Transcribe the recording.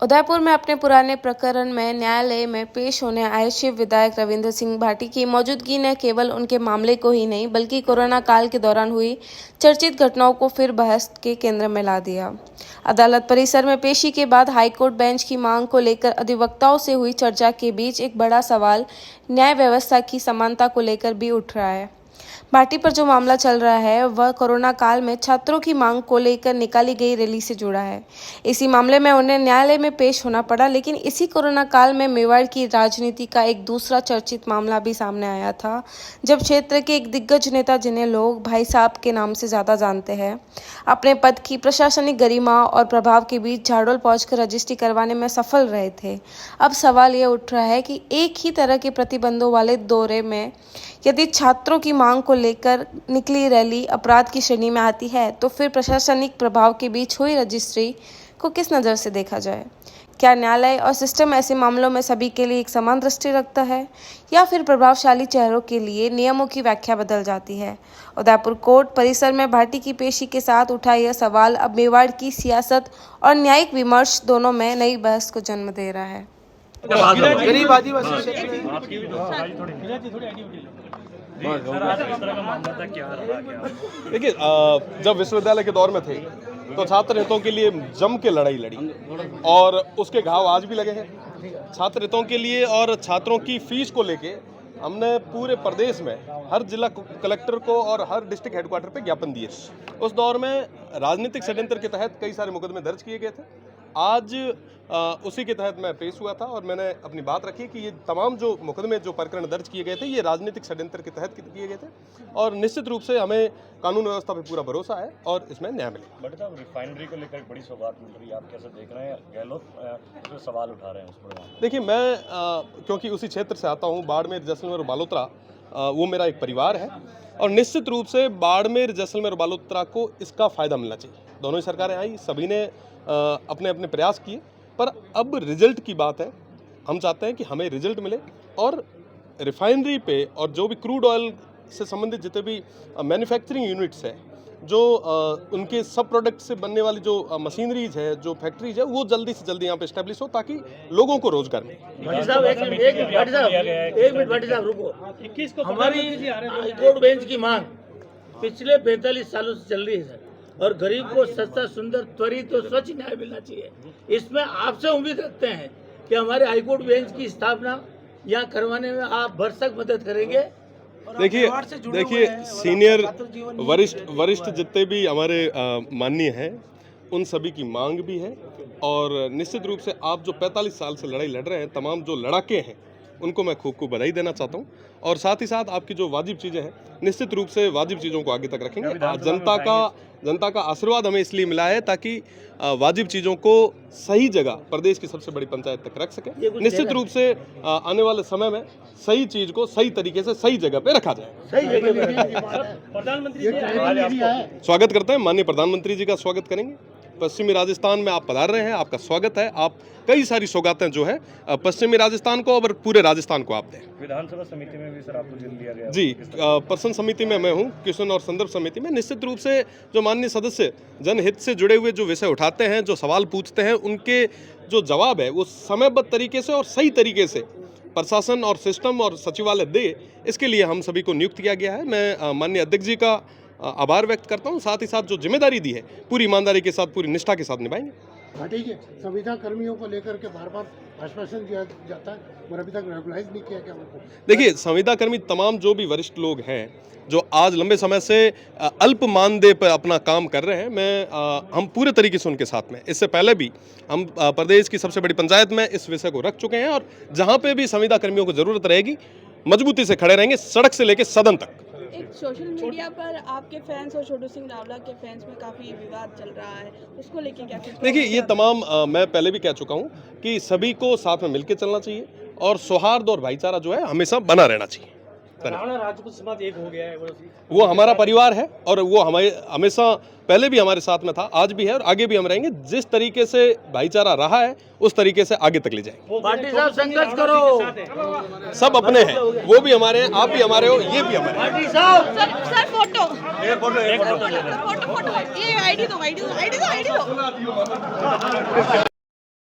उदयपुर में अपने पुराने प्रकरण में न्यायालय में पेश होने आए शिव विधायक रविंद्र सिंह भाटी की मौजूदगी ने केवल उनके मामले को ही नहीं बल्कि कोरोना काल के दौरान हुई चर्चित घटनाओं को फिर बहस के केंद्र में ला दिया। अदालत परिसर में पेशी के बाद हाईकोर्ट बेंच की मांग को लेकर अधिवक्ताओं से हुई चर्चा के बीच एक बड़ा सवाल न्याय व्यवस्था की समानता को लेकर भी उठ रहा है। भाटी पर जो मामला चल रहा है वह कोरोना काल में छात्रों की मांग को लेकर निकाली गई रैली से जुड़ा है। इसी मामले में उन्हें न्यायालय में पेश होना पड़ा, लेकिन इसी कोरोना काल में मेवाड़ की राजनीति का एक दूसरा चर्चित मामला भी सामने आया था, जब क्षेत्र के एक दिग्गज नेता, जिन्हें लोग भाई साहब के नाम से ज्यादा जानते हैं, अपने पद की प्रशासनिक गरिमा और प्रभाव के बीच झाड़ोल पहुंचकर रजिस्ट्री करवाने में सफल रहे थे। अब सवाल ये उठ रहा है कि एक ही तरह के प्रतिबंधों वाले दौरे में यदि छात्रों की मांग को लेकर निकली रैली अपराध की श्रेणी में आती है, तो फिर प्रशासनिक प्रभाव के बीच हुई रजिस्ट्री को किस नज़र से देखा जाए? क्या न्यायालय और सिस्टम ऐसे मामलों में सभी के लिए एक समान दृष्टि रखता है, या फिर प्रभावशाली चेहरों के लिए नियमों की व्याख्या बदल जाती है? उदयपुर कोर्ट परिसर में भाटी की पेशी के साथ उठा यह सवाल अब मेवाड़ की सियासत और न्यायिक विमर्श दोनों में नई बहस को जन्म दे रहा है। गरीब आदिवासी क्षेत्र देखिए, जब विश्वविद्यालय के दौर में थे तो छात्र हितों के लिए जम के लड़ाई लड़ी और उसके घाव आज भी लगे हैं। छात्र हितों के लिए और छात्रों की फीस को लेके हमने पूरे प्रदेश में हर जिला कलेक्टर को और हर डिस्ट्रिक्ट हेडक्वार्टर पे ज्ञापन दिए। उस दौर में राजनीतिक षड्यंत्र के तहत कई सारे मुकदमे दर्ज किए गए थे। आज उसी के तहत मैं पेश हुआ था और मैंने अपनी बात रखी कि ये तमाम जो मुकदमे, जो प्रकरण दर्ज किए गए थे, ये राजनीतिक षड्यंत्र के तहत किए गए थे और निश्चित रूप से हमें कानून व्यवस्था पे पूरा भरोसा है और इसमें न्याय मिलेगा। बट साहब, रिफाइनरी को लेकर एक बड़ी सौगात मिल रही है, आप कैसे देख रहे हैं? गहलोत जो सवाल उठा रहे हैं उस पर। देखिए, मैं क्योंकि उसी क्षेत्र से आता हूँ, बाड़मेर, जैसलमेर और बालोतरा, वो मेरा एक परिवार है और निश्चित रूप से बाड़मेर, जैसलमेर और बालोतरा को इसका फ़ायदा मिलना चाहिए। दोनों ही सरकारें आई, सभी ने अपने अपने प्रयास किए, पर अब रिजल्ट की बात है। हम चाहते हैं कि हमें रिजल्ट मिले और रिफाइनरी पे और जो भी क्रूड ऑयल से संबंधित जितने भी मैन्युफैक्चरिंग यूनिट्स है, जो उनके सब प्रोडक्ट से बनने वाली जो मशीनरीज है, जो फैक्ट्रीज है, वो जल्दी से जल्दी यहाँ पे एस्टेब्लिश हो ताकि लोगों को रोजगार मिले। भाटी साहब, एक मिनट भाटी साहब रुको। हमारी हाईकोर्ट बेंच की मांग पिछले 45 सालों से चल रही है सर, और गरीब को सस्ता, सुंदर, त्वरित और स्वच्छ न्याय मिलना चाहिए। इसमें आपसे उम्मीद रखते हैं कि हमारे हाईकोर्ट बेंच की स्थापना यहाँ करवाने में आप भरसक मदद करेंगे। देखिए, सीनियर वरिष्ठ जितने भी हमारे माननीय हैं, उन सभी की मांग भी है और निश्चित रूप से आप जो 45 साल से लड़ाई लड़ रहे हैं, तमाम जो लड़ाके हैं, उनको मैं खूब खूब बधाई देना चाहता हूं और साथ ही साथ आपकी जो वाजिब चीज़ें हैं, निश्चित रूप से वाजिब चीज़ों को आगे तक रखेंगे। जनता का आशीर्वाद हमें इसलिए मिला है ताकि वाजिब चीज़ों को सही जगह प्रदेश की सबसे बड़ी पंचायत तक रख सके। निश्चित रूप से आने वाले समय में सही चीज़ को सही तरीके से सही जगह पे रखा जाए। प्रधानमंत्री जी स्वागत करते हैं, माननीय प्रधानमंत्री जी का स्वागत करेंगे। पश्चिमी राजस्थान में आप पधार रहे हैं, आपका स्वागत है। आप कई सारी सौगातें जो है पश्चिमी राजस्थान को और पूरे राजस्थान को आप दें। विधानसभा समिति में भी सर आपको जिल दिया गया जी, पर्सन समिति में मैं हूँ, किशन और संदर्भ समिति में। निश्चित रूप से जो माननीय सदस्य जनहित से जुड़े हुए जो विषय उठाते हैं, जो सवाल पूछते हैं, उनके जो जवाब है वो समयबद्ध तरीके से और सही तरीके से प्रशासन और सिस्टम और सचिवालय दे, इसके लिए हम सभी को नियुक्त किया गया है। मैं माननीय अध्यक्ष जी का आभार व्यक्त करता हूं। साथ ही साथ जो जिम्मेदारी दी है पूरी ईमानदारी के साथ, पूरी निष्ठा के साथ निभाएंगे। भाटी के संविदा कर्मियों को लेकर के बार बार आश्वासन दिया जाता है और अभी तक रेगुलाइज नहीं किया गया उनको। देखिए, संविदा कर्मी तमाम जो भी वरिष्ठ लोग हैं, जो आज लंबे समय से अल्प मानदेय पर अपना काम कर रहे हैं, हम पूरे तरीके से उनके साथ में, इससे पहले भी हम प्रदेश की सबसे बड़ी पंचायत में इस विषय को रख चुके हैं और जहाँ पे भी संविदा कर्मियों को जरूरत रहेगी मजबूती से खड़े रहेंगे, सड़क से लेकर सदन तक। एक सोशल मीडिया पर आपके फैंस और छोटू सिंह रावला के फैंस में काफ़ी विवाद चल रहा है, उसको लेके क्या? देखिए, ये तमाम मैं पहले भी कह चुका हूँ कि सभी को साथ में मिलकर चलना चाहिए और सौहार्द और भाईचारा जो है हमेशा बना रहना चाहिए। राजपूत समाज एक हो गया है, वो हमारा परिवार है और वो हमेशा पहले भी हमारे साथ में था, आज भी है और आगे भी हम रहेंगे। जिस तरीके से भाईचारा रहा है उस तरीके से आगे तक ले जाएंगे। भाटी साहब, संघर्ष करो, सब अपने हैं, वो भी हमारे हैं, आप भी हमारे हो, ये भी हमारे हैं। भाटी साहब, सर फोटो ये आईडी दो।